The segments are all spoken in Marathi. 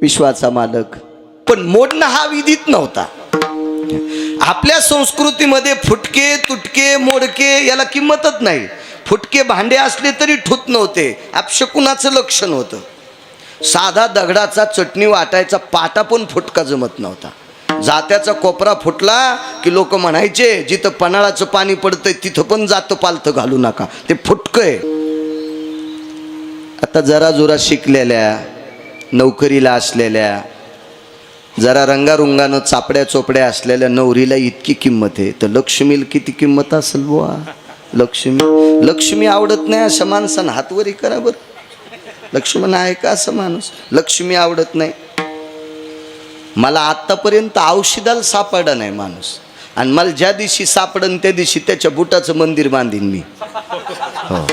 विश्वाचा मालक. पण मोडणं हा विधीत नव्हता. आपल्या संस्कृतीमध्ये फुटके तुटके मोडके याला किंमतच नाही. फुटके भांडे असले तरी ठुत नव्हते, अपशकुनाचं लक्षण होतं. साधा दगडाचा चटणी वाटायचा पाटा पण फुटका जमत नव्हता. जात्याचा कोपरा फुटला की लोक म्हणायचे जिथं पन्हाळाचं पाणी पडतंय तिथं पण जातं पालथं घालू नका, ते फुटकंय. आता जरा जोरा शिकलेल्या नोकरीला असलेल्या जरा रंगारुंगानं चापड्या चोपड्या असलेल्या नवरीला इतकी किंमत आहे, तर लक्ष्मीला किती किंमत असेल बुवा. लक्ष्मी आवडत नाही असं माणसानं हातवरी करा बरं. लक्ष्मण आहे का असं माणूस? लक्ष्मी आवडत नाही. मला आत्तापर्यंत औषधाला सापडा नाही माणूस, आणि मला ज्या दिवशी सापडन त्या दिवशी त्याच्या बुटाचं मंदिर बांधीन मी. हो,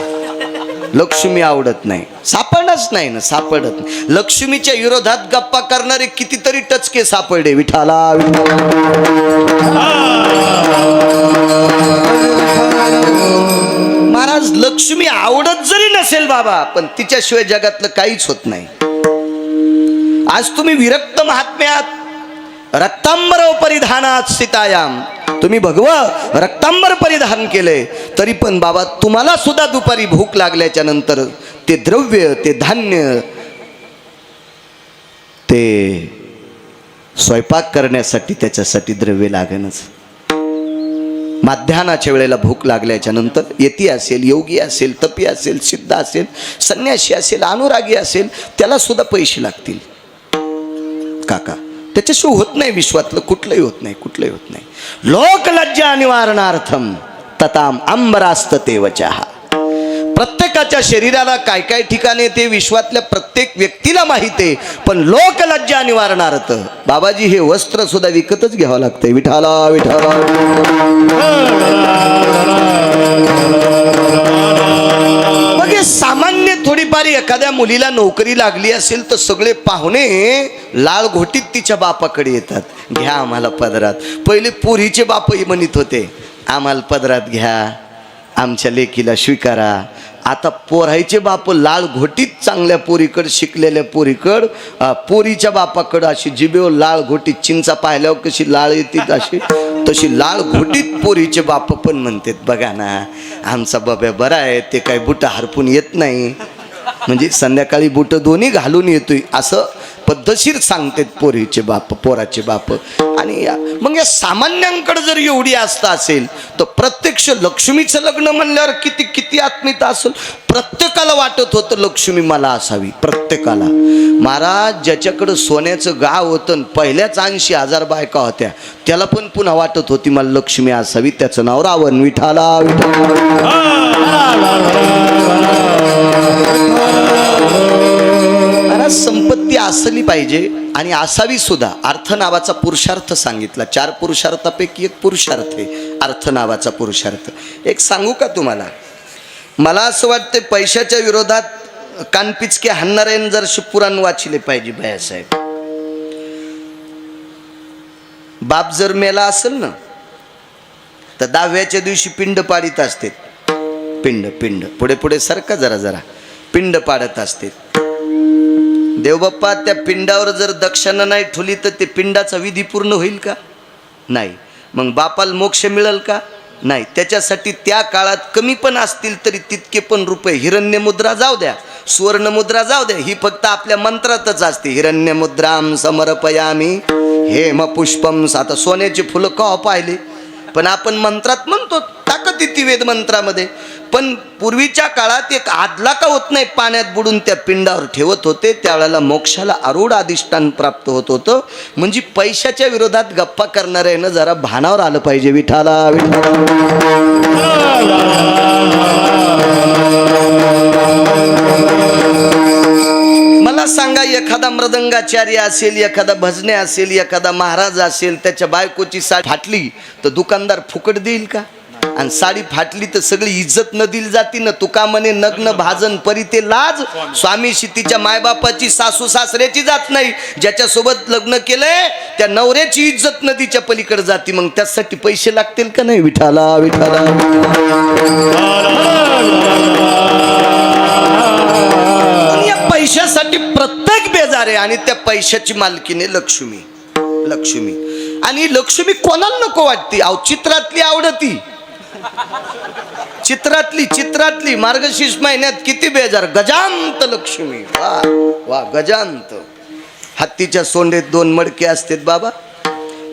लक्ष्मी आवडत नाही, सापडच नाही ना, सापडत नाही. लक्ष्मीच्या विरोधात गप्पा करणारे कितीतरी टचके सापडले. विठाला महाराज, लक्ष्मी आवडत जरी नसेल बाबा, पण तिच्याशिवाय जगातलं काहीच होत नाही. आज तुम्ही विरक्त महात्म्यात रक्तांबर परिधानात सीतायाम, तुम्ही भगवा रक्तांबर परिधान केले, तरी पण बाबा तुम्हाला सुद्धा दुपारी भूक लागल्याच्या नंतर ते द्रव्य, ते धान्य, ते स्वयंपाक करण्यासाठी त्याच्यासाठी द्रव्य लागणच. माध्यानाच्या वेळेला भूक लागल्याच्या नंतर यती असेल, योगी असेल, तपी असेल, सिद्ध असेल, संन्यासी असेल, अनुरागी असेल, त्याला सुद्धा पैसे लागतील काका. त्याच्याशिवाय होत नाही. विश्वातलं कुठलंही होत नाही, कुठलंही होत नाही. लोकलज्जा निवारणार्थम तताम अंबरास्त तेवचहा. प्रत्येकाच्या शरीराला काय काय ठिकाणी ते विश्वातल्या प्रत्येक व्यक्तीला माहिती आहे, पण लोकलज्जा निवारणार्थ बाबाजी हे वस्त्र सुद्धा विकतच घ्यावं लागतंय. विठाला विठाला. मग हे सामान्य थोडीफार एखाद्या मुलीला नोकरी लागली असेल तर सगळे पाहुणे लाल घोटीत तिच्या बापाकडे येतात. घ्या आम्हाला पदरात. पहिले पोरीचे बापही म्हणत होते आम्हाला पदरात घ्या, आमच्या लेकीला स्वीकारा. आता पोरायचे बाप लाल घोटीत चांगल्या पोरीकडं, शिकलेल्या पोरीकडं, पोरीच्या बापाकडं अशी जिबेवर लाल घोटीत चिंचा पाहिल्यावर कशी लाळ येते अशी, तशी लाल घोटीत पोरीचे बाप पण म्हणतात बघा ना आमचा बाबा बरा आहे, ते काय बुटं हरपून येत नाही, म्हणजे संध्याकाळी बुटं दोन्ही घालून येतोय असं पद्धतशीर सांगतात पोरीचे बाप, पोराचे बाप. आणि मग या सामान्यांकडे जर एवढी आस्था असेल तर प्रत्यक्ष लक्ष्मीचं लग्न म्हणल्यावर किती किती आत्मीयता असेल. प्रत्येकाला वाटत होतं लक्ष्मी मला असावी, प्रत्येकाला. महाराज ज्याच्याकडं सोन्याचं गाव होतं, पहिल्याच 80,000 बायका होत्या, त्याला पण पुन्हा वाटत होती मला लक्ष्मी असावी. त्याचं नाव रावण. विठाला संपत्ती असली पाहिजे आणि असावी सुद्धा. अर्थ नावाचा पुरुषार्थ सांगितला. 4 पुरुषार्थापैकी एक पुरुषार्थ आहे अर्थ नावाचा पुरुषार्थ. एक सांगू का तुम्हाला? मला असं वाटतं पैशाच्या विरोधात कानपिचके हाणणाऱ्यानं जर पुराण वाचले पाहिजे भैयासाहेब. बाप जर मेला असेल ना तर 10व्याच्या दिवशी पिंड पाडीत असते. पिंड पिंड पुढे पुढे सारखा जरा जरा पिंड पाडत असते. देवबाप्पा त्या पिंडावर जर दक्षिणा नाही ठेवली तर ते पिंडाचा विधी पूर्ण होईल का? नाही. मग बापाला मोक्ष मिळेल का? नाही. त्याच्यासाठी त्या काळात कमी पण असतील तरी तितके पण रुपये, हिरण्य मुद्रा जाऊ द्या, सुवर्ण मुद्रा जाऊ द्या, ही फक्त आपल्या मंत्रातच असते. हिरण्य मुद्राम समर्पयामी हेम पुष्पम. आता सोन्याची फुलं का पाहिले, पण आपण मंत्रात म्हणतो, ताकद येते वेद मंत्रामध्ये. पण पूर्वीच्या काळात एक आदला का होत नाही पाण्यात बुडून त्या पिंडावर ठेवत होते. त्यावेळेला मोक्षाला आरूढ अधिष्ठान प्राप्त होत होतं. म्हणजे पैशाच्या विरोधात गप्पा करणाऱ्यानं जरा भानावर आलं पाहिजे. विठाला विठाला. मला सांगा, एखादा मृदंगाचार्य असेल, एखादा भजने असेल, एखादा महाराज असेल, त्याच्या बायकोची साडी फाटली तर दुकानदार फुकट देईल का? आणि साडी फाटली तर सगळी इज्जत न दिली जाती ना. तुका म्हणे नग्न भाजन परी ते लाज. स्वामी तिच्या मायबापाची, सासू सासऱ्याची जात नाही. ज्याच्यासोबत लग्न केलंय त्या नवऱ्याची इज्जत नदीच्या पलीकडे जाती. मग त्यासाठी पैसे लागतील का नाही? विठाला विठाला. पैशासाठी प्रत्येक बेजार आहे आणि त्या पैशाची मालकीने लक्ष्मी. लक्ष्मी आणि लक्ष्मी कोणाला नको वाटते? अहो चित्रातली आवडती, चित्रातली मार्गशीर्ष महिन्यात किती बेजार. गजांत लक्ष्मी, वा वा गजांत. हत्तीच्या सोंडेत 2 मडके असतात बाबा,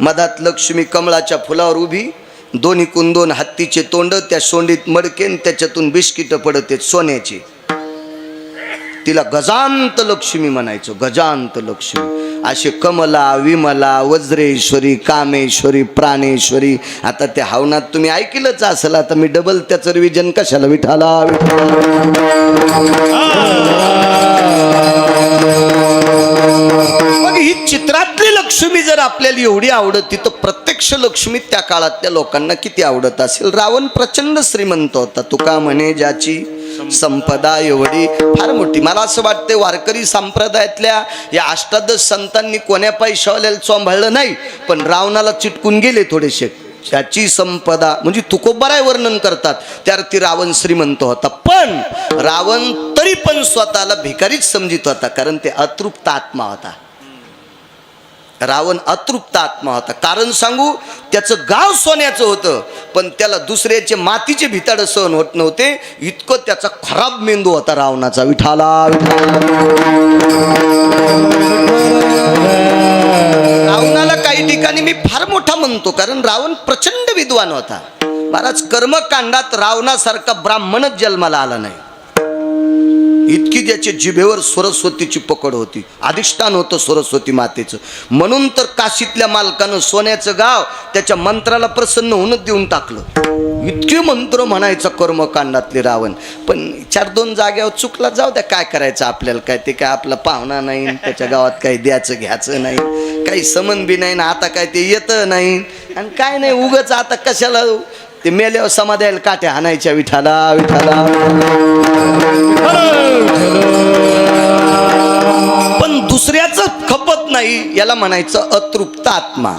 मधात लक्ष्मी कमळाच्या फुलावर उभी, दोन्हीकून 2 हत्तीचे तोंड, त्या सोंडीत मडके, त्याच्यातून बिस्किट पडते सोन्याची. तिला गजांत लक्ष्मी म्हणायचो, गजांत लक्ष्मी. असे कमला, विमला, वज्रेश्वरी, कामेश्वरी, प्राणेश्वरी. आता त्या हवनात तुम्ही ऐकलंच असेल, आता मी डबल त्याचं रिव्हिजन कशाला. विठाला मग ही चित्रातली लक्ष्मी जर आपल्याला एवढी आवडती तर प्रत्यक्ष लक्ष्मी त्या काळातल्या लोकांना किती आवडत असेल. रावण प्रचंड श्रीमंत होता. तुका म्हणे ज्याची संपदा एवढी फार मोठी. मला असं वाटतं वारकरी संप्रदायातल्या या अष्टादश संतांनी कोण्या पैशावाल्याला चोंभाळलं नाही, पण रावणाला चिटकून गेले थोडेसे. त्याची संपदा म्हणजे तुकोबाराय वर्णन करतात, त्यावरती रावण श्रीमंत होता. पण रावण तरी पण स्वतःला भिकारीच समजित होता, कारण ते अतृप्त आत्मा होता. रावण अतृप्त आत्मा होता. कारण सांगू, त्याचं गाव सोन्याचं होतं, पण त्याला दुसऱ्याचे मातीचे भिताड सहन होत नव्हते, इतकं त्याचा खराब मेंदू होता रावणाचा. विठाला रावणाला काही ठिकाणी मी फार मोठा म्हणतो, कारण रावण प्रचंड विद्वान होता. महाराज कर्मकांडात रावणासारखा ब्राह्मणच जन्माला आला नाही. इतकी त्याच्या जिभेवर सरस्वतीची पकड होती, अधिष्ठान होतं सरस्वती मातेचं. म्हणून तर काशीतल्या मालकानं सोन्याचं गाव त्याच्या मंत्राला प्रसन्न होऊन देऊन टाकलं. इतके मंत्र म्हणायचं कर्मकांडातले रावण. पण 4-2 जाग्यावर चुकला, जाऊ द्या, काय करायचं आपल्याला. काय ते काय आपला पाहुणा नाही, त्याच्या गावात काही द्यायचं घ्यायचं नाही, काही समन बी नाही ना, आता काय ते येतं नाही आणि काय नाही. उगच आता कशाला ते मेल्यावर समाधायला काट्या हाणायच्या. विठाला विठाला. पण दुसऱ्याच खपत नाही, याला म्हणायचं अतृप्त आत्मा.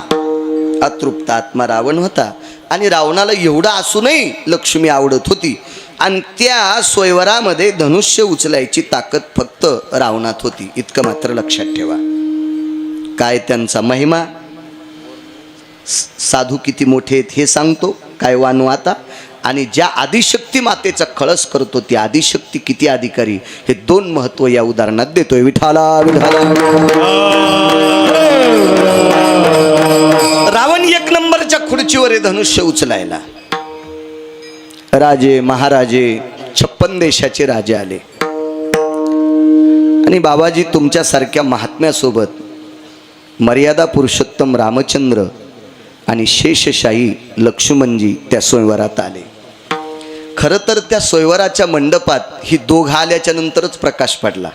अतृप्त आत्मा रावण होता. आणि रावणाला एवढं असूनही लक्ष्मी आवडत होती. आणि त्या स्वयंवरामध्ये धनुष्य उचलायची ताकद फक्त रावणात होती, इतकं मात्र लक्षात ठेवा. काय त्यांचा महिमा, साधू किती मोठे आहेत हे सांगतो, काय वानू आता. आणि ज्या आदिशक्ती मातेचा कळस करतो ती आदिशक्ती किती अधिकारी, हे 2 महत्व या उदाहरणात देतोय. विठाला विठाला. रावण 1 नंबरच्या खुर्चीवर आहे धनुष्य उचलायला. राजे महाराजे 56 देशाचे राजे आले. आणि बाबाजी तुमच्यासारख्या महात्म्यासोबत मर्यादा पुरुषोत्तम रामचंद्र आणि शेषशाही लक्ष्मणजी त्या स्वयंवरात आले. खरं तर त्या स्वयंवराच्या मंडपात ही दोघं आल्याच्या नंतरच प्रकाश पडला,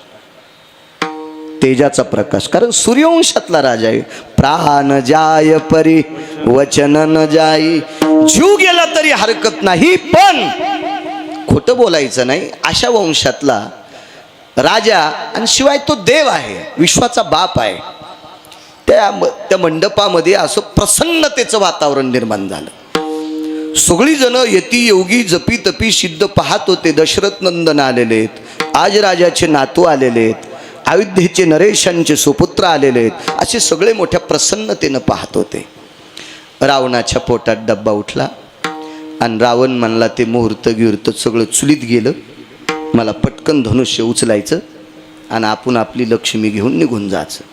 तेजाचा प्रकाश. कारण सूर्यवंशातला राजा आहे. प्राण जाय परी वचन न जाई, जीव गेला तरी हरकत नाही, पण खोटं बोलायचं नाही. अशा वंशातला राजा, आणि शिवाय तो देव आहे, विश्वाचा बाप आहे. त्या मंडपामध्ये असं प्रसन्नतेचं वातावरण निर्माण झालं. सगळी जण यती योगी जपी तपी सिद्ध पाहत होते. दशरथ नंदन आलेले आहेत, आज राजाचे नातू आलेले आहेत, अयोध्येचे नरेशांचे सुपुत्र आलेले आहेत, असे सगळे मोठ्या प्रसन्नतेनं पाहत होते. रावणाच्या पोटात डब्बा उठला आणि रावण म्हणला ते मुहूर्त गिहूर्त सगळं चुलीत गेलं, मला पटकन धनुष्य उचलायचं आणि आपण आपली लक्ष्मी घेऊन निघून जायचं.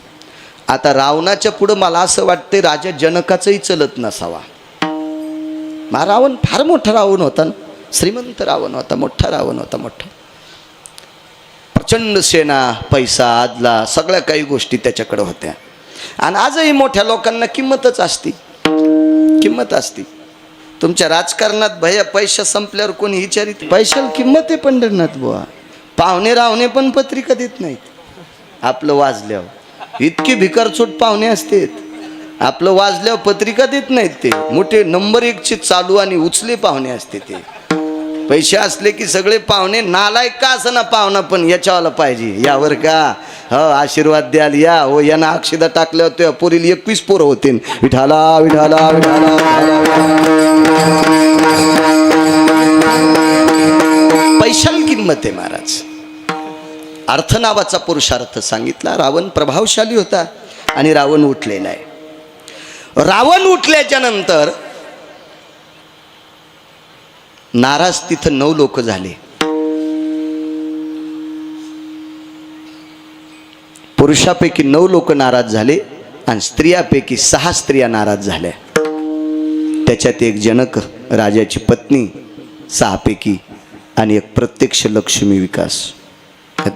आता रावणाच्या पुढं मला असं वाटतं राजा जनकाचंही चलत नसावा. रावण फार मोठा रावण होता, श्रीमंत रावण होता, मोठा रावण होता, मोठा. प्रचंड सेना, पैसा, आदला, सगळ्या काही गोष्टी त्याच्याकडे होत्या. आणि आजही मोठ्या लोकांना किंमतच असती, किंमत असती. तुमच्या राजकारणात भैया पैसा संपल्यावर कोणी विचारित, पैशाला किंमत आहे पंढरनाथ बुवा. पाहुणे रावणे पण पत्रिका देत नाहीत आपलं वाजल्यावर. इतकी भिकारचोट पाहुणे असतात, आपलं वाजल्यावर पत्रिका देत नाहीत. ते मोठे नंबर 1चे चालू आणि उचले पाहुणे असते. ते पैसे असले की सगळे पाहुणे, नालायक का असं ना पाहुणा पण याच्यावाला पाहिजे, यावर का हो आशीर्वाद द्याल या, हो यांना अक्षदा टाकल्यावर त्या पोरीला 21 पोरं होते. विठाला विठाला विठाला. पैशाला किंमत आहे महाराज. अर्थ नावाचा पुरुषार्थ सांगितला. रावण प्रभावशाली होता आणि रावण उठलेला आहे. रावण उठल्याच्या नंतर नाराज तिथं 9 लोक झाले. पुरुषापैकी 9 लोक नाराज झाले आणि स्त्रियापैकी 6 स्त्रिया नाराज झाल्या. त्याच्यात एक जनक राजाची पत्नी 6 पैकी आणि एक प्रत्यक्ष लक्ष्मी विकास,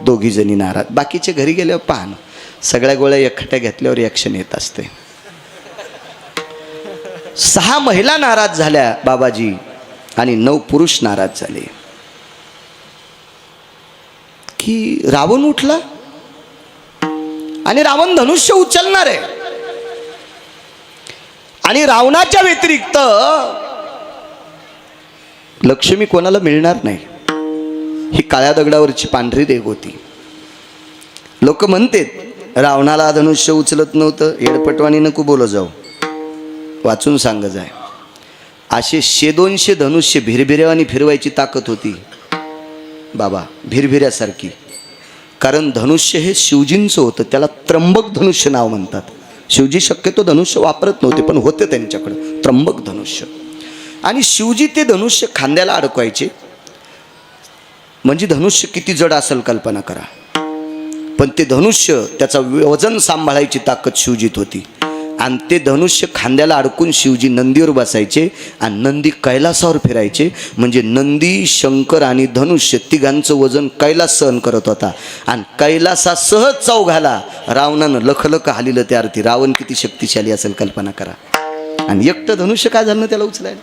दोघी जणी नाराज. बाकीचे घरी गेल्यावर पाहणं सगळ्या गोळ्या एकट्या घेतल्यावर ॲक्शन येत असते. 6 महिला नाराज झाल्या बाबाजी आणि 9 पुरुष नाराज झाले की रावण उठला आणि रावण धनुष्य उचलणार आहे आणि रावणाच्या व्यतिरिक्त लक्ष्मी कोणाला मिळणार नाही. ही काळ्या दगडावरची पांढरी रेघ होती. लोक म्हणतात रावणाला धनुष्य उचलत नव्हतं. येडपटवाणी नको बोल जाऊ, वाचून सांग जाय. असे 100-200 धनुष्य भिरभिऱ्यावानी फिरवायची ताकद होती बाबा, भिरभिऱ्यासारखी. कारण धनुष्य हे शिवजींचं होतं, त्याला त्र्यंबक धनुष्य नाव म्हणतात. शिवजी शक्यतो धनुष्य वापरत नव्हते, पण होते त्यांच्याकडं त्र्यंबक धनुष्य. आणि शिवजी ते धनुष्य खांद्याला अडकवायचे. म्हणजे धनुष्य किती जड असेल कल्पना करा. पण ते धनुष्य त्याचा वजन सांभाळायची ताकद शिवजीत होती. आणि ते धनुष्य खांद्याला अडकून शिवजी नंदीवर बसायचे आणि नंदी कैलासावर फिरायचे. म्हणजे नंदी, शंकर आणि धनुष्य तिघांचं वजन कैलास सहन करत होता. आणि कैलासा सहज चौघाला रावणानं लखलख हालिलं त्या अर्थी. रावण किती शक्तिशाली असेल कल्पना करा. आणि एकटं धनुष्य काय झालं त्याला उचलायला.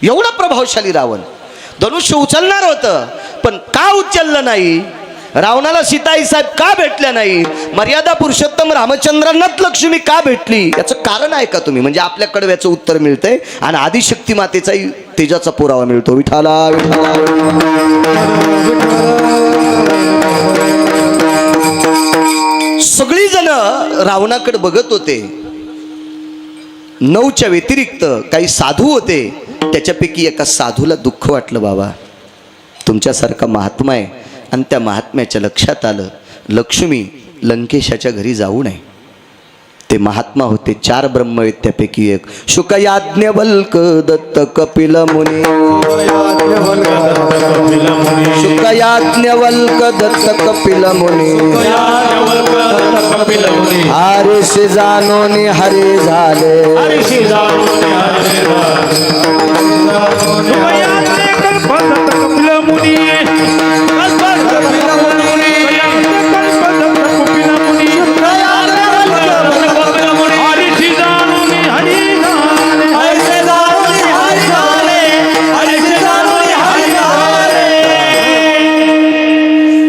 एवढा प्रभावशाली रावण. धनुष्य उचलणार होतं पण का उचललं नाही. रावणाला सीताई साहेब का भेटल्या नाही. मर्यादा पुरुषोत्तम रामचंद्रांनाच लक्ष्मी का भेटली. याचं कारण आहे का तुम्ही. म्हणजे आपल्या कडव्याचं उत्तर मिळतंय आणि आदिशक्ती मातेचाही तेजाचा पुरावा मिळतो. विठाला विठाला. सगळी जण रावणाकडे बघत होते. 9च्या व्यतिरिक्त काही साधू होते. त्याच्यापैकी एका साधूला दुःख वाटलं. बाबा तुमच्यासारखा महात्मा आहे आणि त्या महात्म्याच्या लक्षात आलं लक्ष्मी लंकेशाच्या घरी जाऊ नये. ते महात्मा होते 4 ब्रह्मवेत्त्यापैकी एक. शुक याज्ञवल्क दत्त कपिल मुनी. शुक याज्ञवल्क दत्त कपिल मुनी. हरीशी जाणून हरी झाले.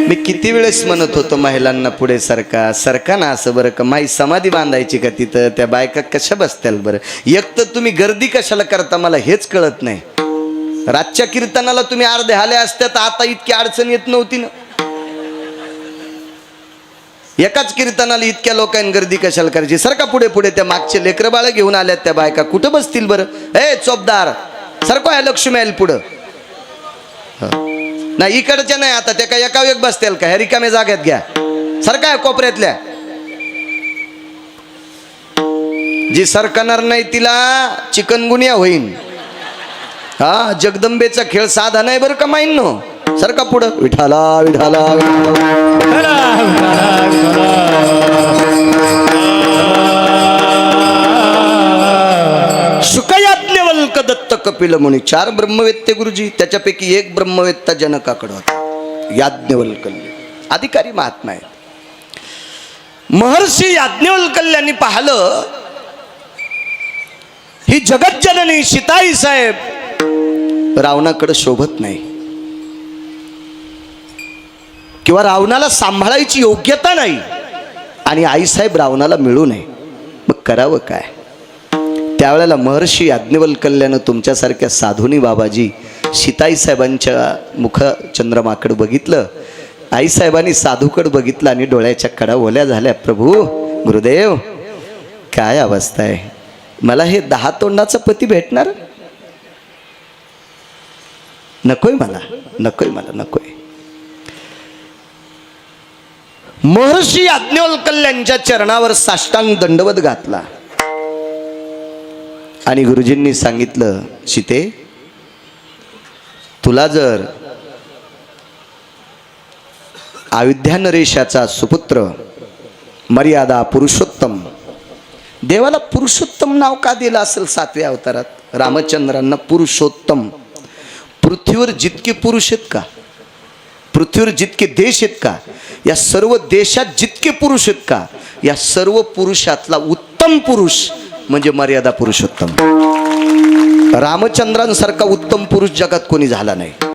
मी किती वेळेस म्हणत होतो महिलांना पुढे सरका ना असं बरं का. माई समाधी बांधायची का तिथं. त्या बायका कशा बसत्याल बरं. एक तर तुम्ही गर्दी कशाला करता मला हेच कळत नाही. रातच्या कीर्तनाला तुम्ही अर्धे आले असत्या तर आता इतकी अडचण येत नव्हती ना. एकाच कीर्तनाला इतक्या लोकांनी गर्दी कशाला करायची. सरका पुढे पुढे. त्या मागचे लेकरं बाळ घेऊन आल्यात त्या बायका कुठं बसतील बरं. ए चोपदार सरको या लक्ष्मी आईल पुढं. नाही इकडच्या नाही आता त्या काय एका एक बसतील का. ह्या रिकाम्या जाग्यात घ्या. सरका कोपऱ्यातल्या. जी सरकणार नाही तिला चिकनगुनिया होईन. हा जगदंबेचा खेळ साधा नाही बरं का माईंनो. सरका पुढं. विठाला विठाला. शुकयाज्ञवल्क दत्त कपिल मुनी. 4 ब्रह्मवेत्ते गुरुजी. त्याच्यापैकी एक ब्रह्मवेत्ता जनकाकडे होता. याज्ञवल्कल्य अधिकारी महात्मा आहे. महर्षी याज्ञवल्कल्यांनी पाहिलं ही जगज्जननी सीताई साहेब रावणाकडे शोभत नाही किंवा रावणाला सांभाळायची योग्यता नाही आणि आईसाहेब रावणाला मिळू नये. मग करावं काय. त्यावेळेला महर्षी याज्ञवल्क्यानं तुमच्यासारख्या साधुनी बाबाजी सीताई साहेबांच्या मुखचंद्रमाकडे बघितलं. आईसाहेबांनी साधूकडे बघितलं आणि डोळ्याच्या कडा ओल्या झाल्या. प्रभू गुरुदेव काय अवस्था आहे. मला हे 10 तोंडाचा पती भेटणार नकोय. मला नकोय. मला नकोय. महर्षी याज्ञवल्क्य यांच्या चरणावर साष्टांग दंडवत घातला आणि गुरुजींनी सांगितलं, सीते, तुला जर अयोध्या नरेशाचा सुपुत्र मर्यादा पुरुषोत्तम, देवाला पुरुषोत्तम नाव का दिलं असेल 7व्या अवतारात? रामचंद्रांना पुरुषोत्तम. पृथ्वीवर जितके पुरुष आहेत का, पृथ्वीवर जितके देश आहेत का, या सर्व देशात जितके पुरुष आहेत का, या सर्व पुरुषातला उत्तम पुरुष म्हणजे मर्यादा पुरुषोत्तम. रामचंद्रांसारखा उत्तम पुरुष जगात कोणी झाला नाही.